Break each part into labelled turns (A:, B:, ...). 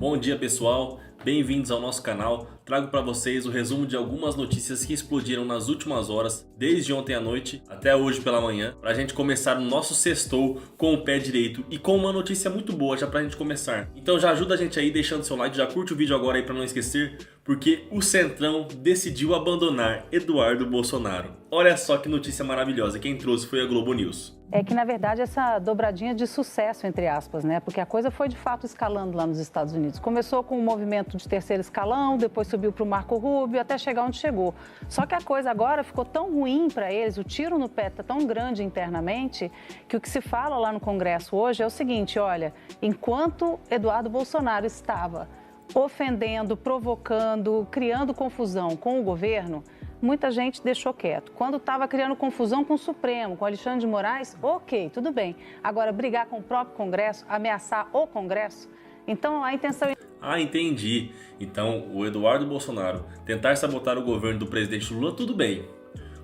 A: Bom dia pessoal, bem-vindos ao nosso canal. Trago para vocês o resumo de algumas notícias que explodiram nas últimas horas, desde ontem à noite até hoje pela manhã, para a gente começar o nosso sextou com o pé direito e com uma notícia muito boa já para a gente começar. Então já ajuda a gente aí deixando seu like, já curte o vídeo agora aí para não esquecer, porque o Centrão decidiu abandonar Eduardo Bolsonaro. Olha só que notícia maravilhosa, quem trouxe foi a Globo News.
B: É que, na verdade, essa dobradinha de sucesso, entre aspas, né? Porque a coisa foi, de fato, escalando lá nos Estados Unidos. Começou com um movimento de terceiro escalão, depois subiu para o Marco Rubio, até chegar onde chegou. Só que a coisa agora ficou tão ruim para eles, o tiro no pé está tão grande internamente, que o que se fala lá no Congresso hoje é o seguinte, olha, enquanto Eduardo Bolsonaro estava ofendendo, provocando, criando confusão com o governo, muita gente deixou quieto. Quando estava criando confusão com o Supremo, com Alexandre de Moraes, ok, tudo bem. Agora, brigar com o próprio Congresso, ameaçar o Congresso, então a intenção...
A: Ah, entendi. Então, o Eduardo Bolsonaro tentar sabotar o governo do presidente Lula, tudo bem.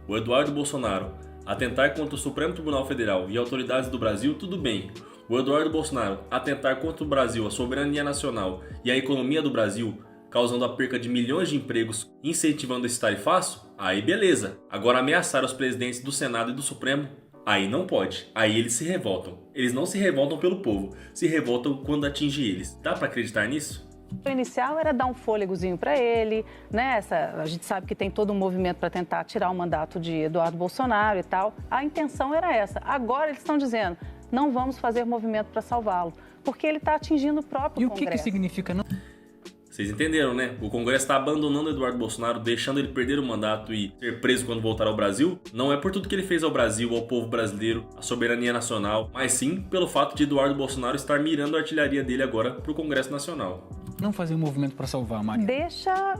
A: O Eduardo Bolsonaro atentar contra o Supremo Tribunal Federal e autoridades do Brasil, tudo bem. O Eduardo Bolsonaro atentar contra o Brasil, a soberania nacional e a economia do Brasil, causando a perca de milhões de empregos, incentivando esse tarifaço, aí beleza. Agora ameaçar os presidentes do Senado e do Supremo, aí não pode. Aí eles se revoltam. Eles não se revoltam pelo povo, se revoltam quando atinge eles. Dá pra acreditar nisso?
B: O inicial era dar um fôlegozinho para ele, né? A gente sabe que tem todo um movimento para tentar tirar o mandato de Eduardo Bolsonaro e tal. A intenção era essa. Agora eles estão dizendo, não vamos fazer movimento para salvá-lo, porque ele está atingindo o próprio Congresso.
C: E o que significa não?
A: Vocês entenderam, né? O Congresso está abandonando Eduardo Bolsonaro, deixando ele perder o mandato e ser preso quando voltar ao Brasil. Não é por tudo que ele fez ao Brasil, ao povo brasileiro, à soberania nacional, mas sim pelo fato de Eduardo Bolsonaro estar mirando a artilharia dele agora para o Congresso Nacional.
C: Não fazer um movimento para salvar, Maria?
B: Deixa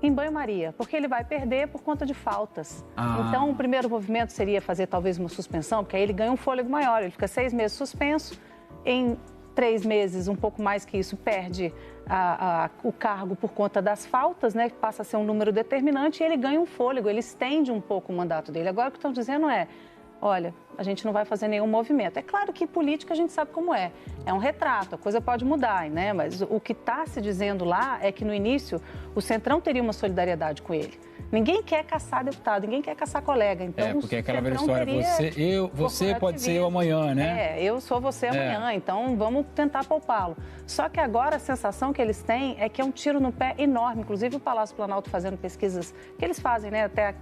B: em banho-maria, porque ele vai perder por conta de faltas. Então, o primeiro movimento seria fazer talvez uma suspensão, porque aí ele ganha um fôlego maior, ele fica 6 meses suspenso, em 3 meses, um pouco mais que isso, perde o cargo por conta das faltas, né, que passa a ser um número determinante, e ele ganha um fôlego, ele estende um pouco o mandato dele. Agora o que estão dizendo é, olha, a gente não vai fazer nenhum movimento. É claro que política a gente sabe como é um retrato, a coisa pode mudar, né? Mas o que está se dizendo lá é que no início o Centrão teria uma solidariedade com ele. Ninguém quer caçar deputado, ninguém quer caçar colega. Então,
C: porque é aquela velha história, você pode ser eu amanhã, né?
B: Eu sou você amanhã, então vamos tentar poupá-lo. Só que agora a sensação que eles têm é que é um tiro no pé enorme. Inclusive o Palácio Planalto fazendo pesquisas, que eles fazem, né? Até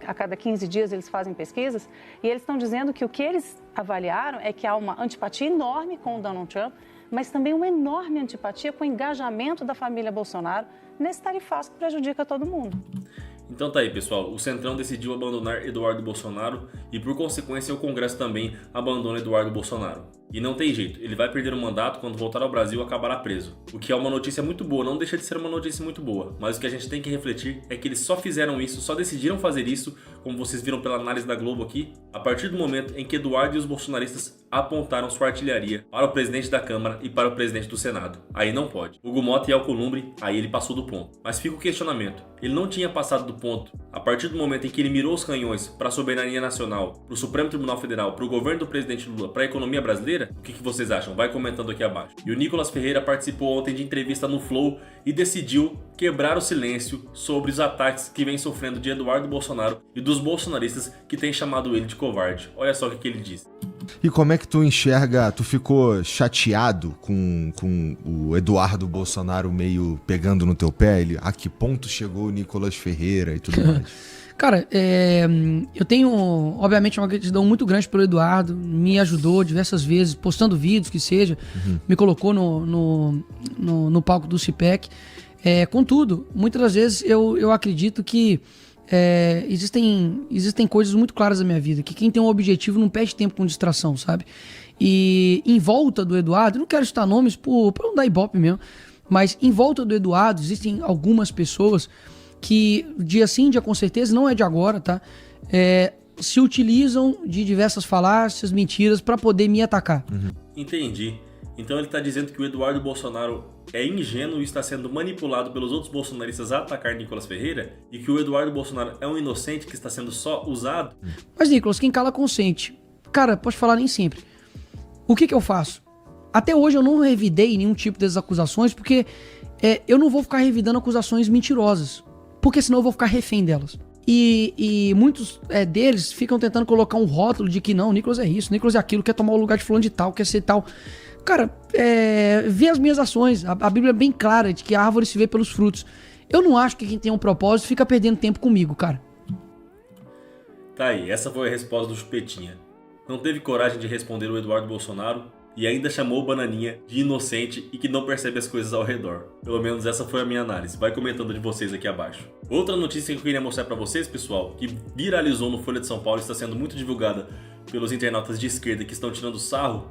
B: a cada 15 dias eles fazem pesquisas, e eles estão dizendo que o que eles avaliaram é que há uma antipatia enorme com o Donald Trump, mas também uma enorme antipatia com o engajamento da família Bolsonaro nesse tarifaço que prejudica todo mundo.
A: Então tá aí pessoal, o Centrão decidiu abandonar Eduardo Bolsonaro e por consequência o Congresso também abandona Eduardo Bolsonaro. E não tem jeito, ele vai perder o mandato, quando voltar ao Brasil acabará preso. O que é uma notícia muito boa, não deixa de ser uma notícia muito boa. Mas o que a gente tem que refletir é que eles só fizeram isso, só decidiram fazer isso, como vocês viram pela análise da Globo aqui, a partir do momento em que Eduardo e os bolsonaristas apontaram sua artilharia para o presidente da Câmara e para o presidente do Senado. Aí não pode. Hugo Mota e Alcolumbre, aí ele passou do ponto. Mas fica o questionamento, ele não tinha passado do ponto a partir do momento em que ele mirou os canhões para a soberania nacional, para o Supremo Tribunal Federal, para o governo do presidente Lula, para a economia brasileira? O que vocês acham? Vai comentando aqui abaixo. E o Nicolas Ferreira participou ontem de entrevista no Flow e decidiu quebrar o silêncio sobre os ataques que vem sofrendo de Eduardo Bolsonaro e dos bolsonaristas que têm chamado ele de covarde. Olha só o que ele disse.
D: E como é que tu enxerga, tu ficou chateado com o Eduardo Bolsonaro meio pegando no teu pé? A que ponto chegou o Nicolas Ferreira e tudo mais?
E: Cara, eu tenho, obviamente, uma gratidão muito grande pelo Eduardo, me ajudou diversas vezes, postando vídeos, que seja, me colocou no palco do CIPEC. Contudo, muitas das vezes eu acredito que existem coisas muito claras na minha vida, que quem tem um objetivo não perde tempo com distração, sabe? E em volta do Eduardo, eu não quero citar nomes pra não dar ibope mesmo, mas em volta do Eduardo existem algumas pessoas que, dia sim, dia com certeza, não é de agora, tá? Se utilizam de diversas falácias, mentiras, para poder me atacar.
A: Entendi. Então ele está dizendo que o Eduardo Bolsonaro é ingênuo e está sendo manipulado pelos outros bolsonaristas a atacar Nicolas Ferreira? E que o Eduardo Bolsonaro é um inocente que está sendo só usado?
E: Mas, Nicolas, quem cala consente. Cara, pode falar nem sempre. O que eu faço? Até hoje eu não revidei nenhum tipo dessas acusações, porque eu não vou ficar revidando acusações mentirosas, porque senão eu vou ficar refém delas. E muitos deles ficam tentando colocar um rótulo de que não, o Nicolas é isso, o Nicolas é aquilo, quer tomar o lugar de fulano de tal, quer ser tal. Cara, vê as minhas ações. A Bíblia é bem clara de que a árvore se vê pelos frutos. Eu não acho que quem tem um propósito fica perdendo tempo comigo, cara.
A: Tá aí, essa foi a resposta do Chupetinha. Não teve coragem de responder o Eduardo Bolsonaro e ainda chamou o Bananinha de inocente e que não percebe as coisas ao redor. Pelo menos essa foi a minha análise. Vai comentando de vocês aqui abaixo. Outra notícia que eu queria mostrar pra vocês, pessoal, que viralizou no Folha de São Paulo e está sendo muito divulgada pelos internautas de esquerda que estão tirando sarro,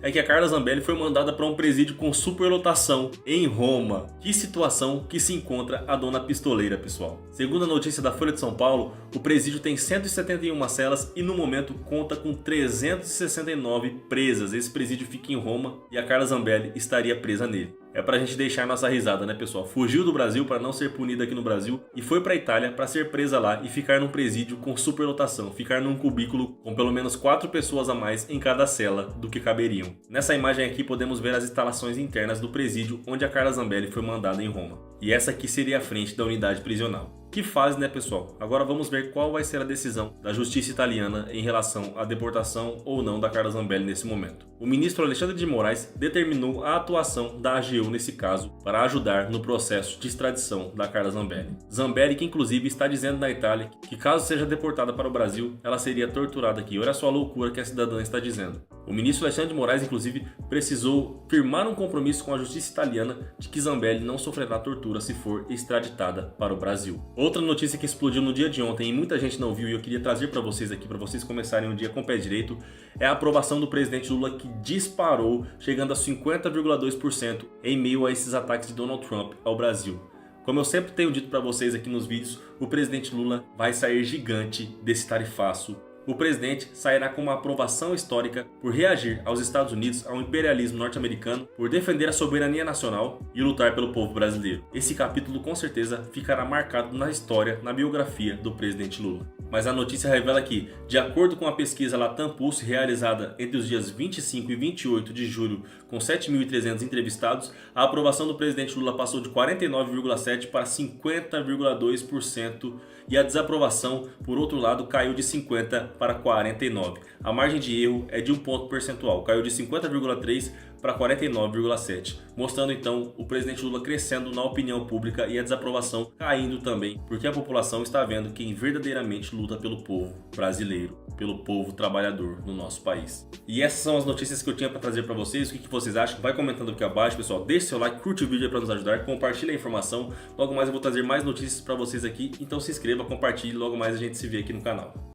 A: é que a Carla Zambelli foi mandada para um presídio com superlotação em Roma. Que situação que se encontra a dona pistoleira, pessoal. Segundo a notícia da Folha de São Paulo, o presídio tem 171 celas e no momento conta com 369 presas. Esse presídio fica em Roma e a Carla Zambelli estaria presa nele. É pra gente deixar nossa risada, né, pessoal? Fugiu do Brasil para não ser punida aqui no Brasil e foi pra Itália para ser presa lá e ficar num presídio com superlotação, ficar num cubículo com pelo menos 4 pessoas a mais em cada cela do que caberiam. Nessa imagem aqui podemos ver as instalações internas do presídio onde a Carla Zambelli foi mandada em Roma. E essa aqui seria a frente da unidade prisional. Que fase, né, pessoal? Agora vamos ver qual vai ser a decisão da justiça italiana em relação à deportação ou não da Carla Zambelli nesse momento. O ministro Alexandre de Moraes determinou a atuação da AGU nesse caso para ajudar no processo de extradição da Carla Zambelli. Zambelli que inclusive está dizendo na Itália que caso seja deportada para o Brasil, ela seria torturada aqui. Olha só a loucura que a cidadã está dizendo. O ministro Alexandre de Moraes, inclusive, precisou firmar um compromisso com a justiça italiana de que Zambelli não sofrerá tortura se for extraditada para o Brasil. Outra notícia que explodiu no dia de ontem e muita gente não viu e eu queria trazer para vocês aqui, para vocês começarem o dia com o pé direito, é a aprovação do presidente Lula que disparou, chegando a 50,2% em meio a esses ataques de Donald Trump ao Brasil. Como eu sempre tenho dito para vocês aqui nos vídeos, o presidente Lula vai sair gigante desse tarifaço. O presidente sairá com uma aprovação histórica por reagir aos Estados Unidos, ao imperialismo norte-americano, por defender a soberania nacional e lutar pelo povo brasileiro. Esse capítulo com certeza ficará marcado na história, na biografia do presidente Lula. Mas a notícia revela que, de acordo com a pesquisa Latam Pulse realizada entre os dias 25 e 28 de julho com 7.300 entrevistados, a aprovação do presidente Lula passou de 49,7% para 50,2% e a desaprovação, por outro lado, caiu de 50% para 49%. A margem de erro é de 1 ponto percentual, caiu de 50,3% para 49,7%, mostrando então o presidente Lula crescendo na opinião pública e a desaprovação caindo também, porque a população está vendo quem verdadeiramente luta pelo povo brasileiro, pelo povo trabalhador no nosso país. E essas são as notícias que eu tinha para trazer para vocês. O que vocês acham? Vai comentando aqui abaixo, pessoal. Deixe seu like, curte o vídeo para nos ajudar, compartilhe a informação. Logo mais eu vou trazer mais notícias para vocês aqui, então se inscreva, compartilhe, logo mais a gente se vê aqui no canal.